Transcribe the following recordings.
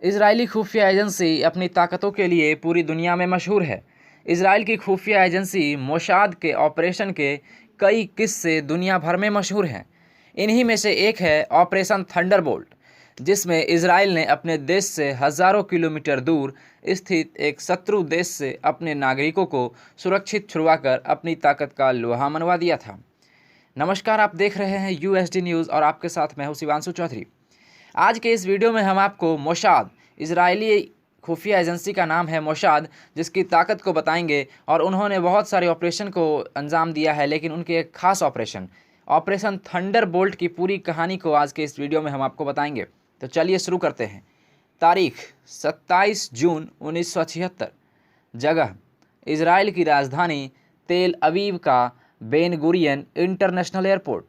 Israeli खुफिया agency अपनी ताकतों के लिए पूरी दुनिया में मशहूर है। इजराइल की खुफिया एजेंसी मोसाद के ऑपरेशन के कई किस्से दुनिया भर में मशहूर हैं। इन्हीं में से एक है ऑपरेशन थंडरबोल्ट, जिसमें इजराइल ने अपने देश से हज़ारों किलोमीटर दूर स्थित एक शत्रु देश से अपने नागरिकों को सुरक्षित छुड़वाकर अपनी ताकत का लोहा मनवा दिया था। नमस्कार, आप देख रहे हैं यूएसडी न्यूज़ और आपके साथ मैं हूं शिवांशु चौधरी। आज के इस वीडियो में हम आपको मोसाद, इजरायली खुफिया एजेंसी का नाम है मोसाद, जिसकी ताकत को बताएंगे। और उन्होंने बहुत सारे ऑपरेशन को अंजाम दिया है, लेकिन उनके एक खास ऑपरेशन थंडरबोल्ट की पूरी कहानी को आज के इस वीडियो में हम आपको बताएंगे। तो चलिए शुरू करते हैं। तारीख 27 जून 1976। जगह इजराइल की राजधानी तेल अवीव का बेन गुरियन इंटरनेशनल एयरपोर्ट।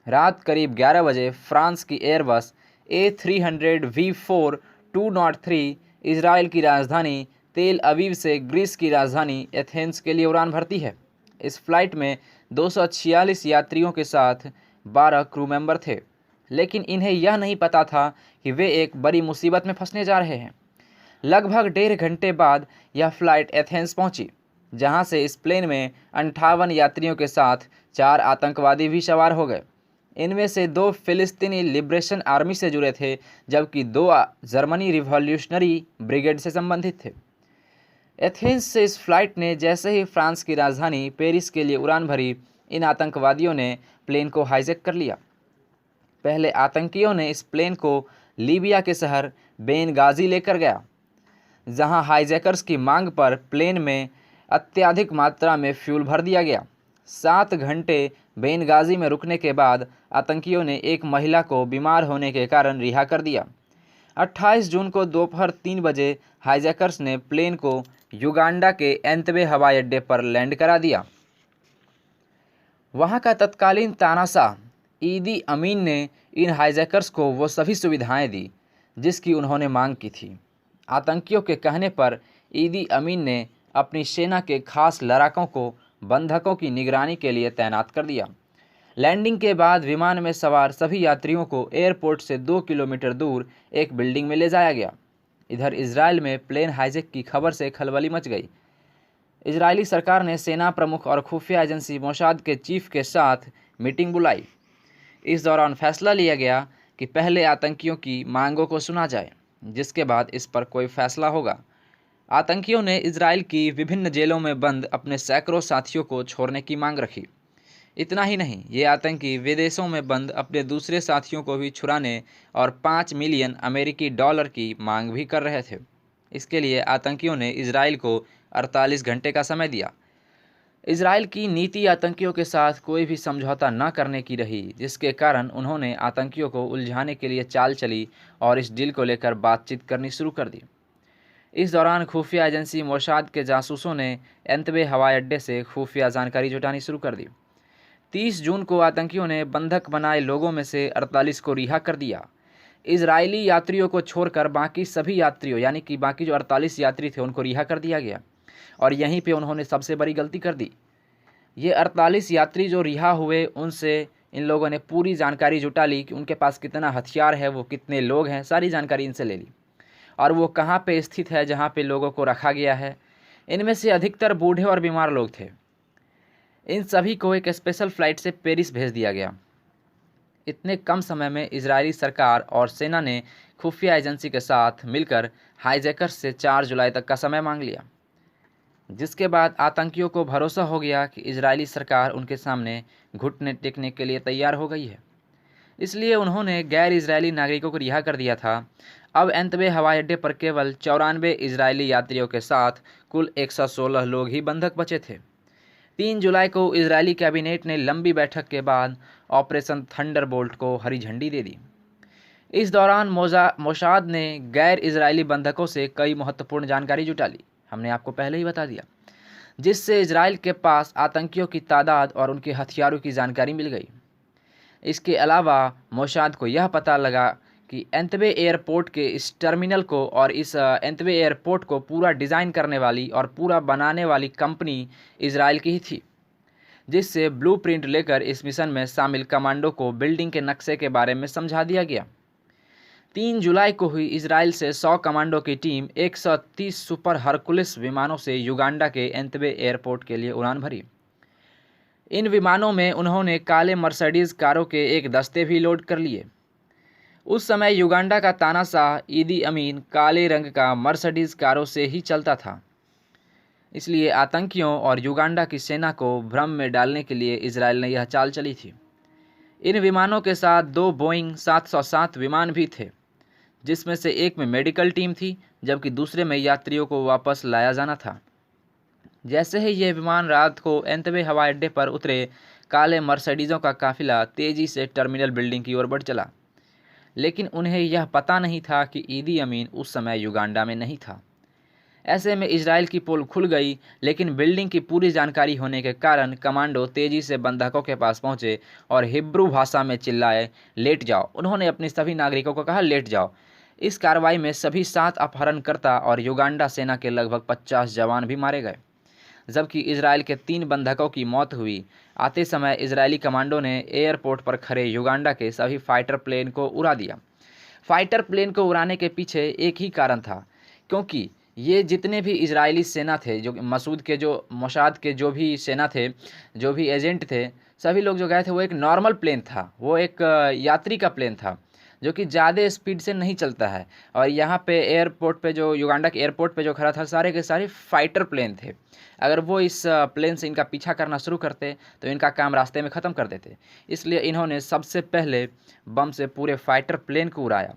रात करीब 11 बजे फ्रांस की एयरबस A300 V4-203 इजराइल की राजधानी तेल अवीव से ग्रीस की राजधानी एथेंस के लिए उड़ान भरती है। इस फ्लाइट में 246 यात्रियों के साथ 12 क्रू मेंबर थे, लेकिन इन्हें यह नहीं पता था कि वे एक बड़ी मुसीबत में फंसने जा रहे हैं। लगभग 1.5 घंटे बाद यह फ्लाइट एथेंस पहुंची, जहां से इस प्लेन में 58 यात्रियों के साथ 4 आतंकवादी भी सवार हो गए। इनमें से 2 फिलिस्तीनी लिबरेशन आर्मी से जुड़े थे, जबकि 2 जर्मनी रिवॉल्यूशनरी ब्रिगेड से संबंधित थे। एथेंस से इस फ्लाइट ने जैसे ही फ्रांस की राजधानी पेरिस के लिए उड़ान भरी, इन आतंकवादियों ने प्लेन को हाईजैक कर लिया। पहले आतंकियों ने इस प्लेन को लीबिया के शहर बेनगाजी लेकर गया, जहां हाईजैकर्स की मांग पर प्लेन में अत्यधिक मात्रा में फ्यूल भर दिया गया। 7 घंटे बेनगाजी में रुकने के बाद आतंकियों ने एक महिला को बीमार होने के कारण रिहा कर दिया। 28 जून को दोपहर 3 बजे हाईजैकर्स ने प्लेन को युगांडा के एंतबे हवाई अड्डे पर लैंड करा दिया। वहां का तत्कालीन तानाशाह ईदी अमीन ने इन हाईजैकर्स को वो सभी सुविधाएं दी जिसकी उन्होंने मांग की थी। आतंकियों के कहने पर ईदी अमीन ने अपनी सेना के खास लड़ाकों को बंधकों की निगरानी के लिए तैनात कर दिया। लैंडिंग के बाद विमान में सवार सभी यात्रियों को एयरपोर्ट से 2 किलोमीटर दूर एक बिल्डिंग में ले जाया गया। इधर इजराइल में प्लेन हाईजैक की खबर से खलबली मच गई। इजरायली सरकार ने सेना प्रमुख और खुफिया एजेंसी मोसाद के चीफ के साथ मीटिंग बुलाई। इस दौरान फैसला लिया गया कि पहले आतंकियों की मांगों को सुना जाए, जिसके बाद इस पर कोई फैसला होगा। आतंकियों ने इजराइल की विभिन्न जेलों में बंद अपने सैकड़ों साथियों को छोड़ने की मांग रखी। इतना ही नहीं, ये आतंकी विदेशों में बंद अपने दूसरे साथियों को भी छुड़ाने और 5 मिलियन अमेरिकी डॉलर की मांग भी कर रहे थे। इसके लिए आतंकियों ने इजराइल को 48 घंटे का समय दिया। इजराइल की नीति आतंकियों के साथ कोई भी समझौता न करने की रही, जिसके कारण उन्होंने आतंकियों को उलझाने के लिए चाल चली और इस डील को लेकर बातचीत करनी शुरू कर दी। इस दौरान खुफिया एजेंसी मोसाद के जासूसों ने एंतबे हवाई अड्डे से खुफिया जानकारी जुटानी शुरू कर दी। 30 जून को आतंकियों ने बंधक बनाए लोगों में से 48 को रिहा कर दिया। इजरायली यात्रियों को छोड़कर बाकी सभी यात्रियों, यानी कि बाकी जो 48 यात्री थे, उनको रिहा कर दिया गया। और यहीं पे उन्होंने सबसे बड़ी गलती कर दी। ये 48 यात्री जो रिहा हुए, उनसे इन लोगों ने पूरी जानकारी जुटा ली कि उनके पास कितना हथियार है, वो कितने लोग हैं, सारी जानकारी इनसे ले ली। और वो कहाँ पे स्थित है जहाँ पे लोगों को रखा गया है। इनमें से अधिकतर बूढ़े और बीमार लोग थे। इन सभी को एक स्पेशल फ़्लाइट से पेरिस भेज दिया गया। इतने कम समय में इजरायली सरकार और सेना ने खुफिया एजेंसी के साथ मिलकर हाईजैकर्स से 4 जुलाई तक का समय मांग लिया, जिसके बाद आतंकियों को भरोसा हो गया कि इजरायली सरकार उनके सामने घुटने टेकने के लिए तैयार हो गई है। इसलिए उन्होंने गैर इजरायली नागरिकों को रिहा कर दिया था। अब एंतबे हवाई अड्डे पर केवल 94 इजरायली यात्रियों के साथ कुल 116 लोग ही बंधक बचे थे। 3 जुलाई को इजरायली कैबिनेट ने लंबी बैठक के बाद ऑपरेशन थंडरबोल्ट को हरी झंडी दे दी। इस दौरान मोसाद ने गैर इजरायली बंधकों से कई महत्वपूर्ण जानकारी जुटा ली, हमने आपको पहले ही बता दिया, जिससे इजराइल के पास आतंकियों की तादाद और उनके हथियारों की जानकारी मिल गई। इसके अलावा मोसाद को यह पता लगा कि एंतबे एयरपोर्ट के इस टर्मिनल को और इस एंतबे एयरपोर्ट को पूरा डिज़ाइन करने वाली और पूरा बनाने वाली कंपनी इजराइल की ही थी, जिससे ब्लूप्रिंट लेकर इस मिशन में शामिल कमांडो को बिल्डिंग के नक्शे के बारे में समझा दिया गया। 3 जुलाई को हुई इजराइल से 100 कमांडो की टीम 130 सुपर हरकुलिस विमानों से युगांडा के एंतबे एयरपोर्ट के लिए उड़ान भरी। इन विमानों में उन्होंने काले मर्सिडीज कारों के एक दस्ते भी लोड कर लिए। उस समय युगांडा का तानाशाह ईदी अमीन काले रंग का मर्सिडीज कारों से ही चलता था, इसलिए आतंकियों और युगांडा की सेना को भ्रम में डालने के लिए इजराइल ने यह चाल चली थी। इन विमानों के साथ 2 बोइंग 707 विमान भी थे, जिसमें से एक में मेडिकल टीम थी जबकि दूसरे में यात्रियों को वापस लाया जाना था। जैसे ही ये विमान रात को एंतबे हवाई अड्डे पर उतरे, काले मर्सिडीज़ों का काफिला तेजी से टर्मिनल बिल्डिंग की ओर बढ़ चला, लेकिन उन्हें यह पता नहीं था कि ईदी अमीन उस समय युगांडा में नहीं था। ऐसे में इजराइल की पोल खुल गई, लेकिन बिल्डिंग की पूरी जानकारी होने के कारण कमांडो तेजी से बंधकों के पास पहुंचे और हिब्रू भाषा में चिल्लाए, लेट जाओ। उन्होंने अपने सभी नागरिकों को कहा, लेट जाओ। इस कार्रवाई में सभी 7 अपहरणकर्ता और युगांडा सेना के लगभग 50 जवान भी मारे गए, जबकि इजराइल के 3 बंधकों की मौत हुई। आते समय इजरायली कमांडो ने एयरपोर्ट पर खड़े युगांडा के सभी फाइटर प्लेन को उड़ा दिया। फाइटर प्लेन को उड़ाने के पीछे एक ही कारण था, क्योंकि ये जितने भी इजरायली सेना थे, जो मसूद के जो मोसाद के जो भी सेना थे, जो भी एजेंट थे, सभी लोग जो गए थे वो एक नॉर्मल प्लेन था, वो एक यात्री का प्लेन था जो कि ज़्यादा स्पीड से नहीं चलता है। और यहाँ पे एयरपोर्ट पे जो युगांडा के एयरपोर्ट पे जो खड़ा था, सारे के सारे फाइटर प्लेन थे। अगर वो इस प्लेन से इनका पीछा करना शुरू करते तो इनका काम रास्ते में ख़त्म कर देते, इसलिए इन्होंने सबसे पहले बम से पूरे फाइटर प्लेन को उड़ाया।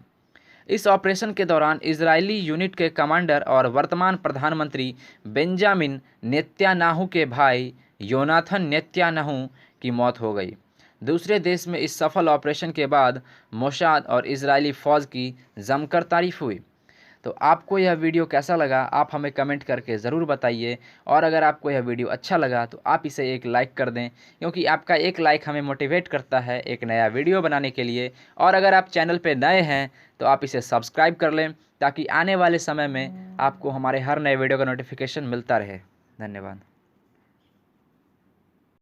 इस ऑपरेशन के दौरान इजरायली यूनिट के कमांडर और वर्तमान प्रधानमंत्री बेंजामिन नेतन्याहू के भाई योनाथन नेतन्याहू की मौत हो गई। दूसरे देश में इस सफल ऑपरेशन के बाद मोसाद और इजरायली फ़ौज की जमकर तारीफ हुई। तो आपको यह वीडियो कैसा लगा, आप हमें कमेंट करके ज़रूर बताइए। और अगर आपको यह वीडियो अच्छा लगा तो आप इसे एक लाइक कर दें, क्योंकि आपका एक लाइक हमें मोटिवेट करता है एक नया वीडियो बनाने के लिए। और अगर आप चैनल पर नए हैं तो आप इसे सब्सक्राइब कर लें, ताकि आने वाले समय में आपको हमारे हर नए वीडियो का नोटिफिकेशन मिलता रहे। धन्यवाद।